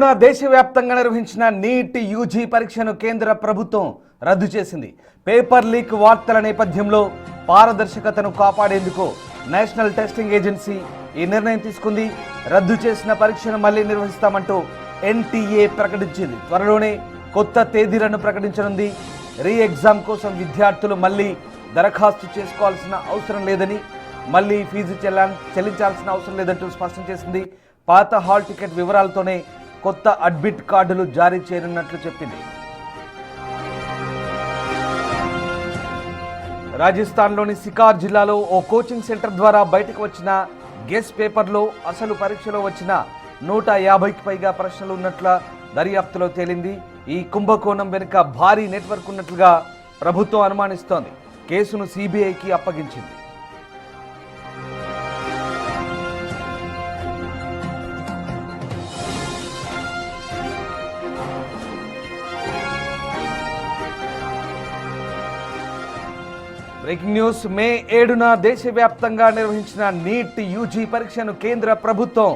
ఏడున దేశవ్యాప్తంగా నిర్వహించిన నీట్ యూజీ పరీక్షను కేంద్ర ప్రభుత్వం రద్దు చేసింది. పేపర్ లీక్ వార్తల నేపథ్యంలో పారదర్శకతను కాపాడేందుకు నేషనల్ టెస్టింగ్ ఏజెన్సీ ఈ నిర్ణయం తీసుకుంది. రద్దు చేసిన పరీక్షను మళ్లీ నిర్వహిస్తామంటూ ఎన్టీఏ ప్రకటించింది. త్వరలోనే కొత్త తేదీలను ప్రకటించనుంది. రీ ఎగ్జామ్ కోసం విద్యార్థులు మళ్లీ దరఖాస్తు చేసుకోవాల్సిన అవసరం లేదని, మళ్లీ ఫీజు చెల్లించాల్సిన అవసరం లేదంటూ స్పష్టం చేసింది. పాత హాల్ టికెట్ వివరాలతోనే కొత్త అడ్మిట్ కార్డులు జారీ చేయనున్నట్లు చెప్పింది. రాజస్థాన్లోని సికార్ జిల్లాలో ఓ కోచింగ్ సెంటర్ ద్వారా బయటకు వచ్చిన గెస్ పేపర్లో అసలు పరీక్షలో వచ్చిన 150కి పైగా ప్రశ్నలు ఉన్నట్ల దర్యాప్తులో తేలింది. ఈ కుంభకోణం వెనుక భారీ నెట్వర్క్ ఉన్నట్లుగా ప్రభుత్వం అనుమానిస్తోంది. కేసును సిబిఐకి అప్పగించింది. Breaking news. మే 7న దేశవ్యాప్తంగా నిర్వహించిన నీట్ యూజీ పరీక్షను కేంద్ర ప్రభుత్వం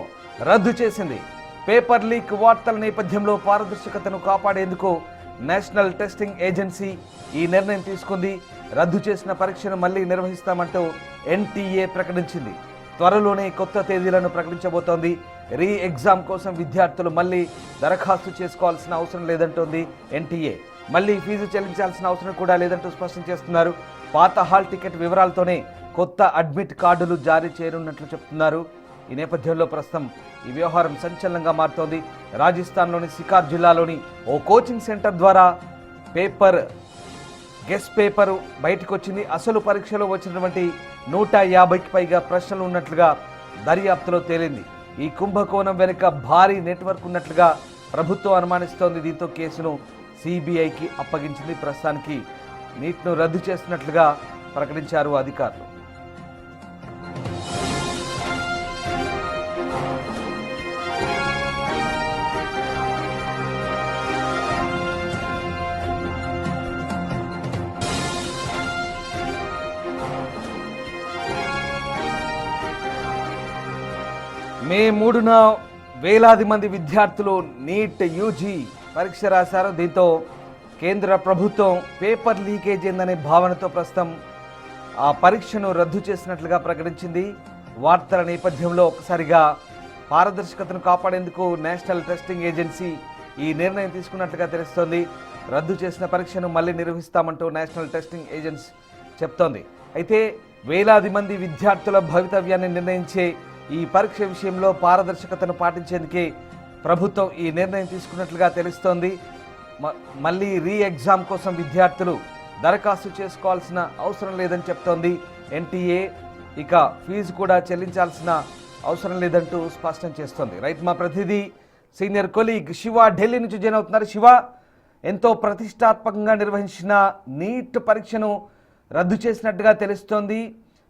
రద్దు చేసింది. పేపర్ లీక్ వార్తల నేపథ్యంలో పారదర్శకతను కాపాడేందుకు నేషనల్ టెస్టింగ్ ఏజెన్సీ ఈ నిర్ణయం తీసుకుంది. రద్దు చేసిన పరీక్షను మళ్లీ నిర్వహిస్తామంటూ ఎన్టీఏ ప్రకటించింది. త్వరలోనే కొత్త తేదీలను ప్రకటించబోతోంది. రీ ఎగ్జామ్ కోసం విద్యార్థులు మళ్లీ దరఖాస్తు చేసుకోవాల్సిన అవసరం లేదంటోంది ఎన్టీఏ. మళ్లీ ఫీజు చెల్లించాల్సిన అవసరం కూడా లేదంటూ స్పష్టం చేస్తున్నారు. పాత హాల్ టికెట్ వివరాలతోనే కొత్త అడ్మిట్ కార్డులు జారీ చేయనున్నట్లు చెప్తున్నారు. ఈ నేపథ్యంలో ప్రస్తుతం ఈ వ్యవహారం సంచలనంగా మారుతోంది. రాజస్థాన్లోని సికార్ జిల్లాలోని ఓ కోచింగ్ సెంటర్ ద్వారా గెస్ పేపర్ బయటకు వచ్చింది. అసలు పరీక్షలో వచ్చినటువంటి 150కి పైగా ప్రశ్నలు ఉన్నట్లుగా దర్యాప్తులో తేలింది. ఈ కుంభకోణం వెనుక భారీ నెట్వర్క్ ఉన్నట్లుగా ప్రభుత్వం అనుమానిస్తోంది. దీంతో కేసును సిబిఐకి అప్పగించింది. ప్రస్తుతానికి నీట్ను రద్దు చేస్తున్నట్లుగా ప్రకటించారు అధికారులు. మే 3న వేలాది మంది విద్యార్థులు నీట్ యూజీ పరీక్ష రాశారు. దీంతో కేంద్ర ప్రభుత్వం పేపర్ లీకేజ్ అయిందనే భావనతో ప్రస్తుతం ఆ పరీక్షను రద్దు చేసినట్లుగా ప్రకటించింది. వార్తల నేపథ్యంలో ఒకసారిగా పారదర్శకతను కాపాడేందుకు నేషనల్ టెస్టింగ్ ఏజెన్సీ ఈ నిర్ణయం తీసుకున్నట్లుగా తెలుస్తోంది. రద్దు చేసిన పరీక్షను మళ్లీ నిర్వహిస్తామంటూ నేషనల్ టెస్టింగ్ ఏజెన్సీ చెప్తోంది. అయితే వేలాది మంది విద్యార్థుల భవితవ్యాన్ని నిర్ణయించే ఈ పరీక్ష విషయంలో పారదర్శకతను పాటించేందుకే ప్రభుత్వం ఈ నిర్ణయం తీసుకున్నట్లుగా తెలుస్తోంది. మళ్ళీ రీ ఎగ్జామ్ కోసం విద్యార్థులు దరఖాస్తు చేసుకోవాల్సిన అవసరం లేదని చెప్తోంది ఎన్టీఏ. ఇక ఫీజు కూడా చెల్లించాల్సిన అవసరం లేదంటూ స్పష్టం చేస్తోంది. రైట్, మా ప్రతినిధి సీనియర్ కొలీగ్ శివ ఢిల్లీ నుంచి జాయిన్ అవుతున్నారు. శివ, ఎంతో ప్రతిష్టాత్మకంగా నిర్వహించిన నీట్ పరీక్షను రద్దు చేసినట్టుగా తెలుస్తోంది.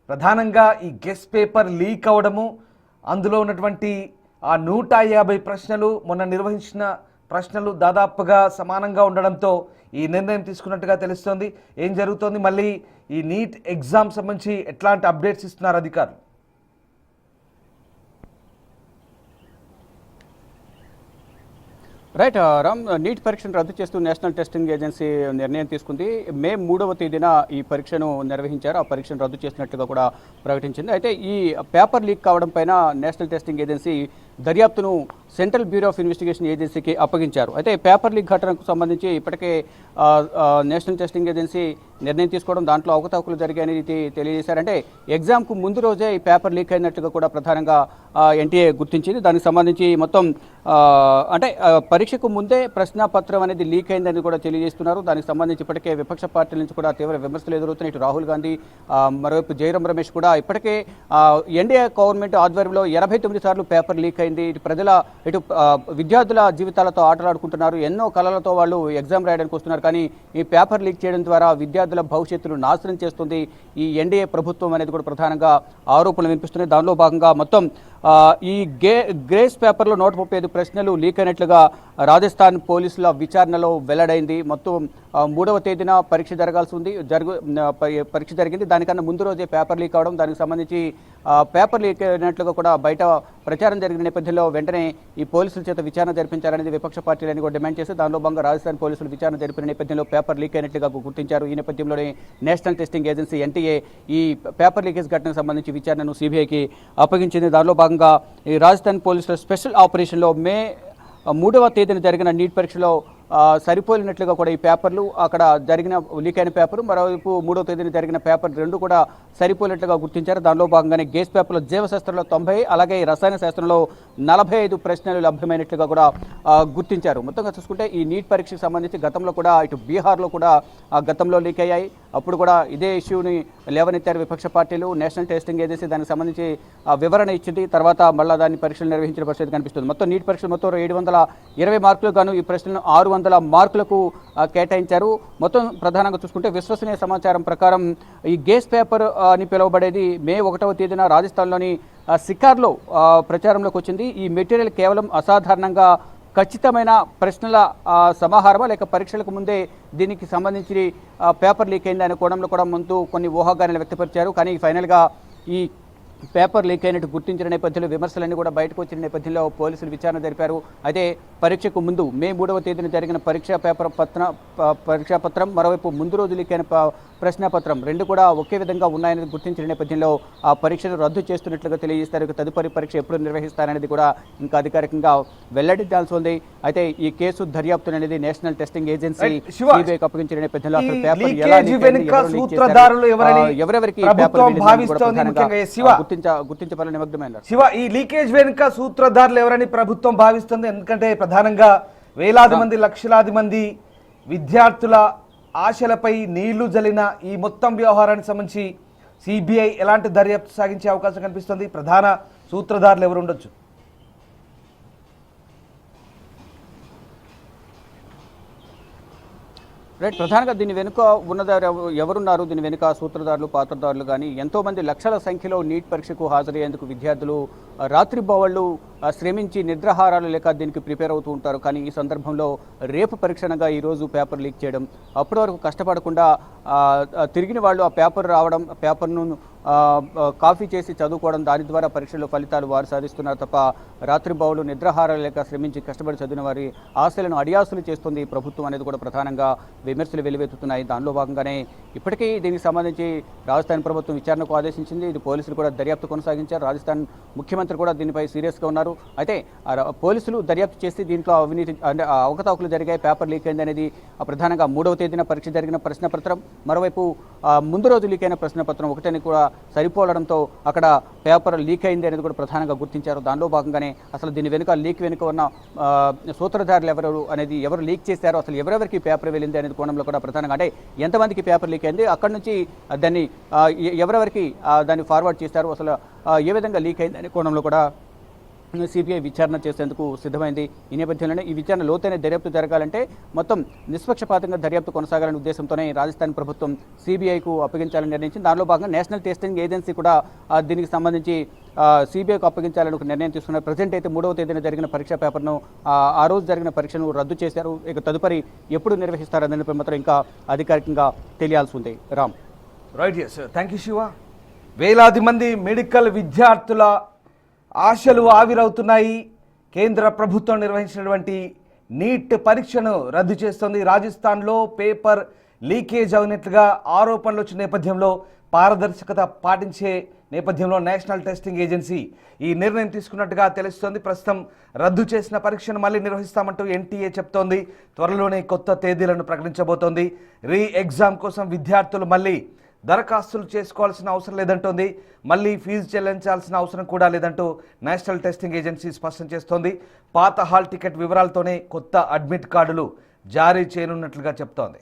ప్రధానంగా ఈ గెస్ పేపర్ లీక్ అవడము, అందులో ఉన్నటువంటి ఆ 150 ప్రశ్నలు, మొన్న నిర్వహించిన ప్రశ్నలు దాదాపుగా సమానంగా ఉండడంతో ఈ నిర్ణయం తీసుకున్నట్టుగా తెలుస్తోంది. ఏం జరుగుతోంది? మళ్ళీ ఈ నీట్ ఎగ్జామ్ సంబంధించి ఎట్లాంటి అప్డేట్స్ ఇస్తున్నారు అధికారులు? రైట్ రామ్, నీట్ పరీక్షను రద్దు చేస్తూ నేషనల్ టెస్టింగ్ ఏజెన్సీ నిర్ణయం తీసుకుంది. మే 3వ తేదీన ఈ పరీక్షను నిర్వహించారు. ఆ పరీక్షను రద్దు చేసినట్టుగా కూడా ప్రకటించింది. అయితే ఈ పేపర్ లీక్ కావడం పైన నేషనల్ టెస్టింగ్ ఏజెన్సీ దర్యాప్తును సెంట్రల్ బ్యూరో ఆఫ్ ఇన్వెస్టిగేషన్ ఏజెన్సీకి అప్పగించారు. అయితే పేపర్ లీక్ ఘటనకు సంబంధించి ఇప్పటికే నేషనల్ టెస్టింగ్ ఏజెన్సీ నిర్ణయం తీసుకోవడం, దాంట్లో అవకతవకలు జరిగాయని తెలియజేశారు. అంటే ఎగ్జామ్కు ముందు రోజే ఈ పేపర్ లీక్ అయినట్టుగా కూడా ప్రధానంగా ఎన్టీఏ గుర్తించింది. దానికి సంబంధించి మొత్తం అంటే పరీక్షకు ముందే ప్రశ్నాపత్రం అనేది లీక్ అయిందని కూడా తెలియజేస్తున్నారు. దానికి సంబంధించి ఇప్పటికే విపక్ష పార్టీల నుంచి కూడా తీవ్ర విమర్శలు ఎదురవుతున్నాయి. ఇటు రాహుల్ గాంధీ, మరోవైపు జయరాం రమేష్ కూడా ఇప్పటికే ఎన్డీఏ గవర్నమెంట్ ఆధ్వర్యంలో 89 సార్లు పేపర్ లీక్ అయింది. ఇటు విద్యార్థుల జీవితాలతో ఆటలాడుకుంటున్నారు. ఎన్నో కళలతో వాళ్ళు ఎగ్జామ్ రాయడానికి వస్తున్నారు. కానీ ఈ పేపర్ లీక్ చేయడం ద్వారా విద్యార్థుల భవిష్యత్తును నాశనం చేస్తుంది ఈ ఎన్డీఏ ప్రభుత్వం అనేది కూడా ప్రధానంగా ఆరోపణలు వినిపిస్తున్నాయి. దానిలో భాగంగా మొత్తం ఈ గ్రేస్ పేపర్లో 135 ప్రశ్నలు లీక్ అయినట్లుగా రాజస్థాన్ పోలీసుల విచారణలో వెల్లడైంది. మొత్తం 3వ తేదీన పరీక్ష జరగాల్సి ఉంది, పరీక్ష జరిగింది. దానికన్నా ముందు రోజే పేపర్ లీక్ అవడం, దానికి సంబంధించి పేపర్ లీక్ అయినట్లుగా కూడా బయట ప్రచారం జరిగిన నేపథ్యంలో వెంటనే ఈ పోలీసుల చేత విచారణ జరిపించాలనేది విపక్ష పార్టీలని కూడా డిమాండ్ చేసి దానిలో భాగంగా రాజస్థాన్ పోలీసులు విచారణ జరిపిన నేపథ్యంలో పేపర్ లీక్ అయినట్లుగా గుర్తించారు. ఈ నేపథ్యంలోనే నేషనల్ టెస్టింగ్ ఏజెన్సీ ఎన్టీఏ ఈ పేపర్ లీకేజ్ ఘటనకు సంబంధించి విచారణను సిబిఐకి అప్పగించింది. దానిలో భాగంగా ఈ రాజస్థాన్ పోలీసుల స్పెషల్ ఆపరేషన్లో మే 3వ తేదీన జరిగిన నీట్ పరీక్షలో సరిపోలినట్లుగా కూడా ఈ పేపర్లు అక్కడ జరిగిన లీక్ అయిన పేపర్, మరోవైపు 3వ తేదీన జరిగిన పేపర్ రెండు కూడా సరిపోలినట్లుగా గుర్తించారు. దానిలో భాగంగానే గేస్ పేపర్లో జీవశాస్త్రంలో 90, అలాగే రసాయన శాస్త్రంలో 45 ప్రశ్నలు లభ్యమైనట్లుగా కూడా గుర్తించారు. మొత్తంగా చూసుకుంటే ఈ నీట్ పరీక్షకు సంబంధించి గతంలో కూడా ఇటు బీహార్లో కూడా గతంలో లీక్ అయ్యాయి. అప్పుడు కూడా ఇదే ఇష్యూని లేవనెత్తారు విపక్ష పార్టీలు. నేషనల్ టెస్టింగ్ ఏజెన్సీ దానికి సంబంధించి వివరణ ఇచ్చింది. తర్వాత మళ్ళీ దాన్ని పరీక్షలు నిర్వహించిన పరిస్థితి కనిపిస్తుంది. మొత్తం నీట్ పరీక్షలు మొత్తం 720 మార్కులు గాను ఈ ప్రశ్నలను 600 మార్కులకు కేటాయించారు. మొత్తం ప్రధానంగా చూసుకుంటే విశ్వసనీయ సమాచారం ప్రకారం ఈ గేస్ పేపర్ అని పిలువబడేది మే 1వ తేదీన రాజస్థాన్లోని సికార్లో ప్రచారంలోకి వచ్చింది. ఈ మెటీరియల్ కేవలం అసాధారణంగా ఖచ్చితమైన ప్రశ్నల సమాహారమా లేక పరీక్షలకు ముందే దీనికి సంబంధించి పేపర్ లీక్ అయింది అనే కోణంలో కూడా ముందు కొన్ని ఊహాగానాలు వ్యక్తపరిచారు. కానీ ఫైనల్గా ఈ పేపర్ లీక్ అయినట్టు గుర్తించిన నేపథ్యంలో విమర్శలన్నీ కూడా బయటకు వచ్చిన నేపథ్యంలో పోలీసులు విచారణ జరిపారు. అయితే పరీక్షకు ముందు మే 3వ తేదీన జరిగిన పరీక్షాపత్రం, మరోవైపు ముందు రోజు లీక్ అయిన ప్రశ్నాపత్రం రెండు కూడా ఒకే విధంగా ఉన్నాయని గుర్తించిన నేపథ్యంలో ఆ పరీక్షను రద్దు చేస్తున్నట్లుగా తెలియజేస్తారు. తదుపరి పరీక్ష ఎప్పుడు నిర్వహిస్తారనేది కూడా ఇంకా అధికారికంగా వెల్లడించాల్సి ఉంది. అయితే ఈ కేసు దర్యాప్తు అనేది నేషనల్ టెస్టింగ్ ఏజెన్సీ సిబిఐకి అప్పగించిన నేపథ్యంలో అసలు పేపర్ ఎవరెవరికి గుర్తించబడాలని నిమగ్నమైనారు. శివ, ఈ లీకేజ్ వెనుక సూత్రధారులు ఎవరని ప్రభుత్వం భావిస్తుంది? ఎందుకంటే ప్రధానంగా వేలాది మంది, లక్షలాది మంది విద్యార్థుల ఆశలపై నీళ్లు జల్లిన ఈ మొత్తం వ్యవహారానికి సంబంధించి సిబిఐ ఎలాంటి దర్యాప్తు సాగించే అవకాశం కనిపిస్తుంది? ప్రధాన సూత్రధారులు ఎవరు ఉండొచ్చు? రైట్, ప్రధానంగా దీని వెనుక ఉన్నదారు ఎవరున్నారు? దీని వెనుక సూత్రధారులు, పాత్రధారులు కానీ ఎంతోమంది లక్షల సంఖ్యలో నీట్ పరీక్షకు హాజరయ్యేందుకు విద్యార్థులు రాత్రి బవళ్ళు శ్రమించి నిద్రాహారాలు లేక దీనికి ప్రిపేర్ అవుతూ ఉంటారు. కానీ ఈ సందర్భంలో రేపు పరీక్షనగా ఈరోజు పేపర్ లీక్ చేయడం, అప్పటి వరకు కష్టపడకుండా తిరిగిన వాళ్ళు ఆ పేపర్ రావడం, పేపర్ను కాపీ చేసి చదువుకోవడం, దాని ద్వారా పరీక్షల్లో ఫలితాలు వారు సాధిస్తున్నారు తప్ప రాత్రి బవళ్ళు నిద్రాహారాలు లేక శ్రమించి కష్టపడి చదివిన వారి ఆశలను అడియాసులు చేస్తుంది ఈ ప్రభుత్వం అనేది కూడా ప్రధానంగా విమర్శలు వెలువెత్తుతున్నాయి. దానిలో భాగంగానే ఇప్పటికీ దీనికి సంబంధించి రాజస్థాన్ ప్రభుత్వం విచారణకు ఆదేశించింది. ఇది పోలీసులు కూడా దర్యాప్తు కొనసాగించారు. రాజస్థాన్ ముఖ్యమంత్రి కూడా దీనిపై సీరియస్గా ఉన్నారు. అయితే పోలీసులు దర్యాప్తు చేసి దీంట్లో అవినీతి అవకతవకలు జరిగాయి, పేపర్ లీక్ అయింది అనేది ప్రధానంగా 3వ తేదీన పరీక్ష జరిగిన ప్రశ్నపత్రం, మరోవైపు ముందు రోజు లీక్ అయిన ప్రశ్నపత్రం ఒకటని కూడా సరిపోవడంతో అక్కడ పేపర్ లీక్ అయింది అనేది కూడా ప్రధానంగా గుర్తించారు. దానిలో భాగంగానే అసలు దీని వెనుక ఉన్న సూత్రధారులు ఎవరు అనేది, ఎవరు లీక్ చేశారో, అసలు ఎవరెవరికి పేపర్ వెళ్ళింది అనేది కోణంలో కూడా ప్రధానంగా అంటే ఎంతమందికి పేపర్ లీక్ అయింది, అక్కడి నుంచి దాన్ని ఎవరెవరికి దాన్ని ఫార్వర్డ్ చేశారు, అసలు ఏ విధంగా లీక్ అయింది అనే కోణంలో కూడా సిబిఐ విచారణ చేసేందుకు సిద్ధమైంది. ఈ నేపథ్యంలోనే ఈ విచారణ లోతైన దర్యాప్తు జరగాలంటే మొత్తం నిష్పక్షపాతంగా దర్యాప్తు కొనసాగాలనే ఉద్దేశంతోనే రాజస్థాన్ ప్రభుత్వం సిబిఐకు అప్పగించాలని నిర్ణయించింది. దానిలో భాగంగా నేషనల్ టెస్టింగ్ ఏజెన్సీ కూడా దీనికి సంబంధించి సిబిఐకు అప్పగించాలని ఒక నిర్ణయం తీసుకున్నారు. ప్రజెంట్ అయితే 3వ తేదీన జరిగిన పరీక్షా పేపర్ను ఆ రోజు జరిగిన పరీక్షను రద్దు చేశారు. ఇక తదుపరి ఎప్పుడు నిర్వహిస్తారనే మాత్రం ఇంకా అధికారికంగా తెలియాల్సి ఉంది. Ram. Right, yes, thank you Shiva. వేలాది మంది మెడికల్ విద్యార్థుల ఆశలు ఆవిరవుతున్నాయి. కేంద్ర ప్రభుత్వం నిర్వహించినటువంటి నీట్ పరీక్షను రద్దు చేస్తోంది. రాజస్థాన్లో పేపర్ లీకేజ్ అయినట్లుగా ఆరోపణలు వచ్చిన నేపథ్యంలో పారదర్శకత పాటించే నేపథ్యంలో నేషనల్ టెస్టింగ్ ఏజెన్సీ ఈ నిర్ణయం తీసుకున్నట్టుగా తెలుస్తోంది. ప్రస్తుతం రద్దు చేసిన పరీక్షను మళ్ళీ నిర్వహిస్తామంటూ ఎన్టీఏ చెప్తోంది. త్వరలోనే కొత్త తేదీలను ప్రకటించబోతోంది. రీ ఎగ్జామ్ కోసం విద్యార్థులు మళ్ళీ దరఖాస్తులు చేసుకోవాల్సిన అవసరం లేదంటోంది. మళ్ళీ ఫీజు చెల్లించాల్సిన అవసరం కూడా లేదంటూ నేషనల్ టెస్టింగ్ ఏజెన్సీ స్పష్టం చేస్తోంది. పాత హాల్ టికెట్ వివరాలతోనే కొత్త అడ్మిట్ కార్డులు జారీ చేయనున్నట్లుగా చెప్తోంది.